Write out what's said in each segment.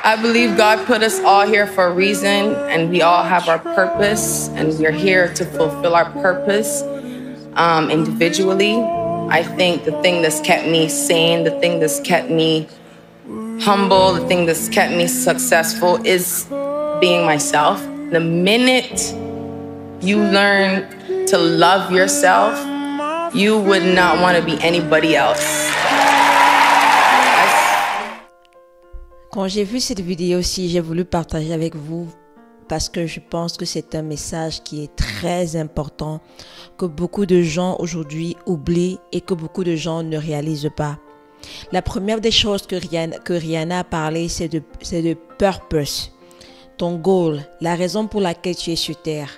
I believe God put us all here for a reason, and we all have our purpose, and we're here to fulfill our purpose individually. I think the thing that's kept me sane, the thing that's kept me humble, the thing that's kept me successful is being myself. The minute you learn to love yourself, you would not want to be anybody else. Quand j'ai vu cette vidéo-ci, j'ai voulu partager avec vous parce que je pense que c'est un message qui est très important, que beaucoup de gens aujourd'hui oublient et que beaucoup de gens ne réalisent pas. La première des choses que Rihanna a parlé, c'est de purpose, ton goal, la raison pour laquelle tu es sur terre.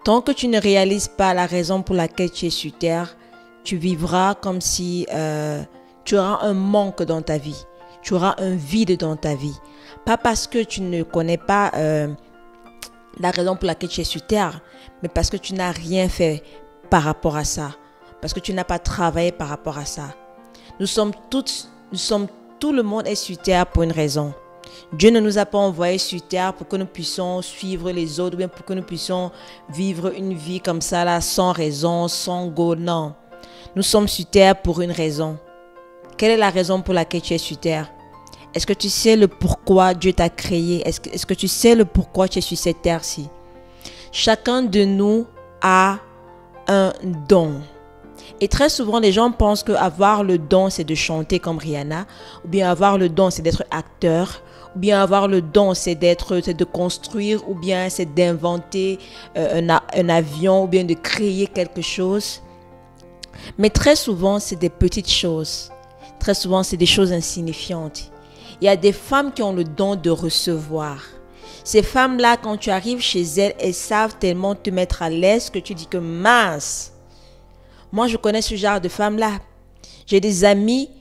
Tant que tu ne réalises pas la raison pour laquelle tu es sur terre, tu vivras comme si tu auras un manque dans ta vie. Tu auras un vide dans ta vie. Pas parce que tu ne connais pas la raison pour laquelle tu es sur terre, mais parce que tu n'as rien fait par rapport à ça. Parce que tu n'as pas travaillé par rapport à ça. Tout le monde est sur terre pour une raison. Dieu ne nous a pas envoyés sur terre pour que nous puissions suivre les autres, ou bien pour que nous puissions vivre une vie comme ça, là, sans raison, sans goal. Non. Nous sommes sur terre pour une raison. Quelle est la raison pour laquelle tu es sur terre? Est-ce que tu sais le pourquoi Dieu t'a créé? Est-ce que tu sais le pourquoi tu es sur cette terre-ci? Chacun de nous a un don. Et très souvent, les gens pensent qu'avoir le don, c'est de chanter comme Rihanna, ou bien avoir le don, c'est d'être acteur, ou bien avoir le don, c'est de construire, ou bien c'est d'inventer un avion, ou bien de créer quelque chose. Mais très souvent, c'est des petites choses. Très souvent, c'est des choses insignifiantes. Il y a des femmes qui ont le don de recevoir. Ces femmes-là, quand tu arrives chez elles, elles savent tellement te mettre à l'aise que tu dis que mince. Moi, je connais ce genre de femmes-là. J'ai des amis,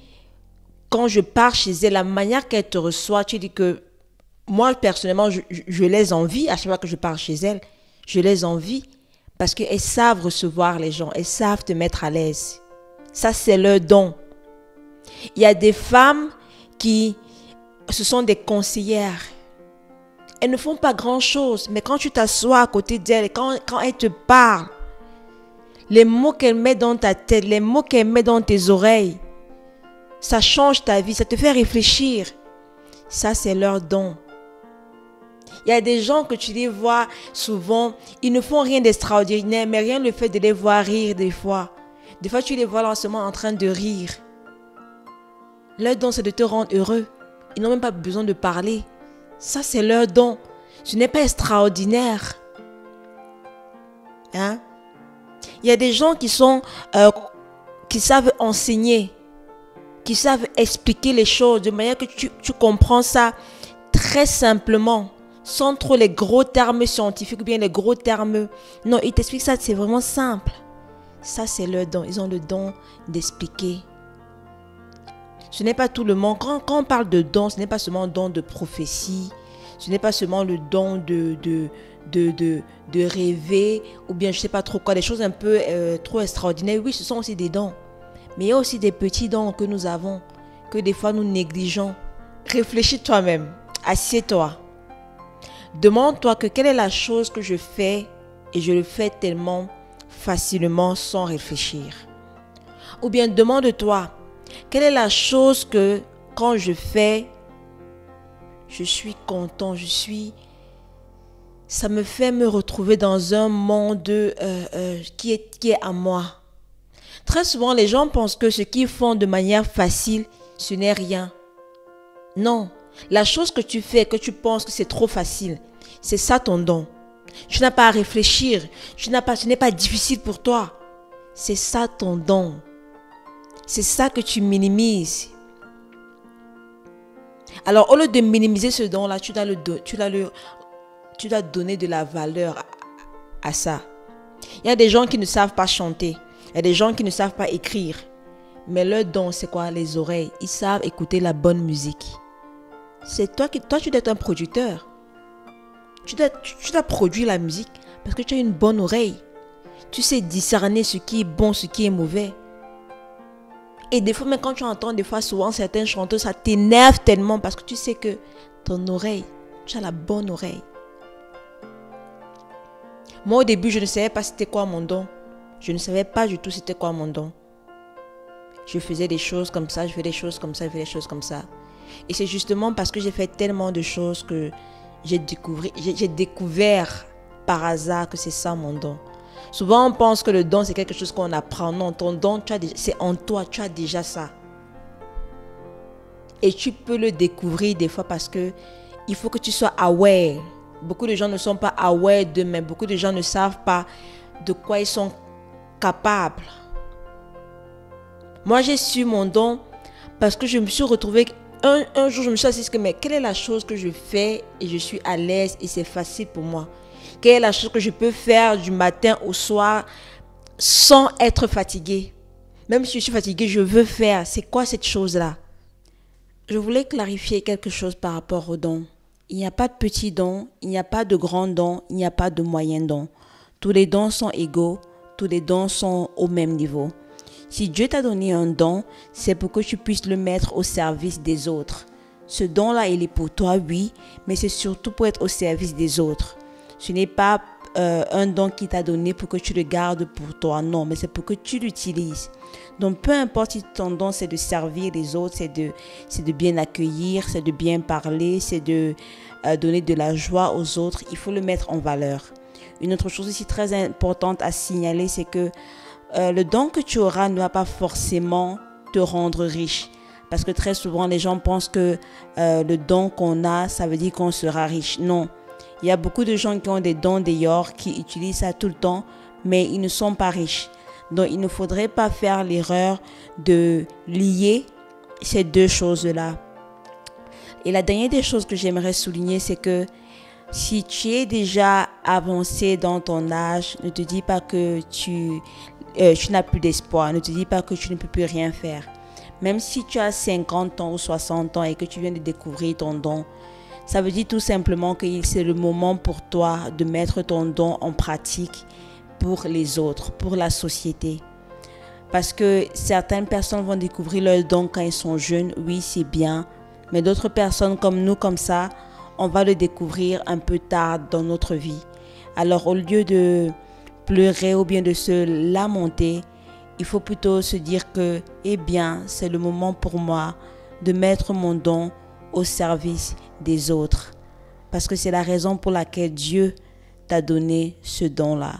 quand je pars chez elles, la manière qu'elles te reçoivent, tu dis que moi, personnellement, je les envie. À chaque fois que je pars chez elles, je les envie parce qu'elles savent recevoir les gens. Elles savent te mettre à l'aise. Ça, c'est leur don. Il y a des femmes ce sont des conseillères. Elles ne font pas grand-chose, mais quand tu t'assois à côté d'elles, quand elles te parlent, les mots qu'elles mettent dans ta tête, les mots qu'elles mettent dans tes oreilles, ça change ta vie, ça te fait réfléchir. Ça, c'est leur don. Il y a des gens que tu les vois souvent, ils ne font rien d'extraordinaire, mais rien ne le fait de les voir rire des fois. Des fois, tu les vois là seulement en train de rire. Leur don, c'est de te rendre heureux. Ils n'ont même pas besoin de parler. Ça, c'est leur don. Ce n'est pas extraordinaire. Hein? Il y a des gens qui savent enseigner, qui savent expliquer les choses de manière que tu comprends ça très simplement, sans trop les gros termes scientifiques ou bien les gros termes. Non, ils t'expliquent ça, c'est vraiment simple. Ça, c'est leur don. Ils ont le don d'expliquer. Ce n'est pas tout le monde. Quand on parle de don, ce n'est pas seulement un don de prophétie. Ce n'est pas seulement le don de rêver ou bien je ne sais pas trop quoi. Des choses un peu trop extraordinaires. Oui, ce sont aussi des dons. Mais il y a aussi des petits dons que nous avons, que des fois nous négligeons. Réfléchis toi-même. Assieds-toi. Demande-toi quelle est la chose que je fais et je le fais tellement facilement sans réfléchir. Ou bien demande-toi. Quelle est la chose que quand je fais, je suis content, ça me fait me retrouver dans un monde qui est à moi. Très souvent, les gens pensent que ce qu'ils font de manière facile, ce n'est rien. Non, la chose que tu fais, que tu penses que c'est trop facile, c'est ça ton don. Tu n'as pas à réfléchir, ce n'est pas difficile pour toi. C'est ça ton don. C'est ça que tu minimises. Alors, au lieu de minimiser ce don-là, tu dois donner de la valeur à ça. Il y a des gens qui ne savent pas chanter. Il y a des gens qui ne savent pas écrire. Mais leur don, c'est quoi? Les oreilles. Ils savent écouter la bonne musique. C'est toi, tu dois être un producteur. Tu dois produire la musique parce que tu as une bonne oreille. Tu sais discerner ce qui est bon, ce qui est mauvais. Et des fois, même quand tu entends des fois souvent certaines chanteuses, ça t'énerve tellement parce que tu sais que ton oreille, tu as la bonne oreille. Moi, au début, je ne savais pas c'était quoi mon don. Je ne savais pas du tout c'était quoi mon don. Je faisais des choses comme ça, je fais des choses comme ça, je fais des choses comme ça. Et c'est justement parce que j'ai fait tellement de choses que j'ai découvert par hasard que c'est ça mon don. Souvent, on pense que le don, c'est quelque chose qu'on apprend. Non, ton don, c'est en toi, tu as déjà ça. Et tu peux le découvrir des fois parce que il faut que tu sois aware. Beaucoup de gens ne sont pas aware d'eux-mêmes. Beaucoup de gens ne savent pas de quoi ils sont capables. Moi, j'ai su mon don parce que je me suis retrouvée. Un jour, je me suis assise que, mais quelle est la chose que je fais et je suis à l'aise et c'est facile pour moi? Quelle est la chose que je peux faire du matin au soir sans être fatiguée? Même si je suis fatiguée, je veux faire. C'est quoi cette chose-là? Je voulais clarifier quelque chose par rapport aux dons. Il n'y a pas de petits dons, il n'y a pas de grands dons, il n'y a pas de moyens dons. Tous les dons sont égaux, tous les dons sont au même niveau. Si Dieu t'a donné un don, c'est pour que tu puisses le mettre au service des autres. Ce don-là, il est pour toi, oui, mais c'est surtout pour être au service des autres. Ce n'est pas un don qui t'a donné pour que tu le gardes pour toi, non, mais c'est pour que tu l'utilises. Donc, peu importe si ton don, c'est de servir les autres, c'est de bien accueillir, c'est de bien parler, c'est de donner de la joie aux autres, il faut le mettre en valeur. Une autre chose aussi très importante à signaler, c'est que le don que tu auras ne va pas forcément te rendre riche. Parce que très souvent, les gens pensent que le don qu'on a, ça veut dire qu'on sera riche. Non. Il y a beaucoup de gens qui ont des dons d'ailleurs, qui utilisent ça tout le temps, mais ils ne sont pas riches. Donc, il ne faudrait pas faire l'erreur de lier ces deux choses-là. Et la dernière des choses que j'aimerais souligner, c'est que si tu es déjà avancé dans ton âge, ne te dis pas que tu n'as plus d'espoir. Ne te dis pas que tu ne peux plus rien faire. Même si tu as 50 ans ou 60 ans et que tu viens de découvrir ton don, ça veut dire tout simplement que c'est le moment pour toi de mettre ton don en pratique pour les autres, pour la société. Parce que certaines personnes vont découvrir leur don quand ils sont jeunes, oui c'est bien, mais d'autres personnes comme nous, comme ça, on va le découvrir un peu tard dans notre vie. Alors au lieu de pleurer ou bien de se lamenter, il faut plutôt se dire que, eh bien, c'est le moment pour moi de mettre mon don au service des autres. Parce que c'est la raison pour laquelle Dieu t'a donné ce don-là.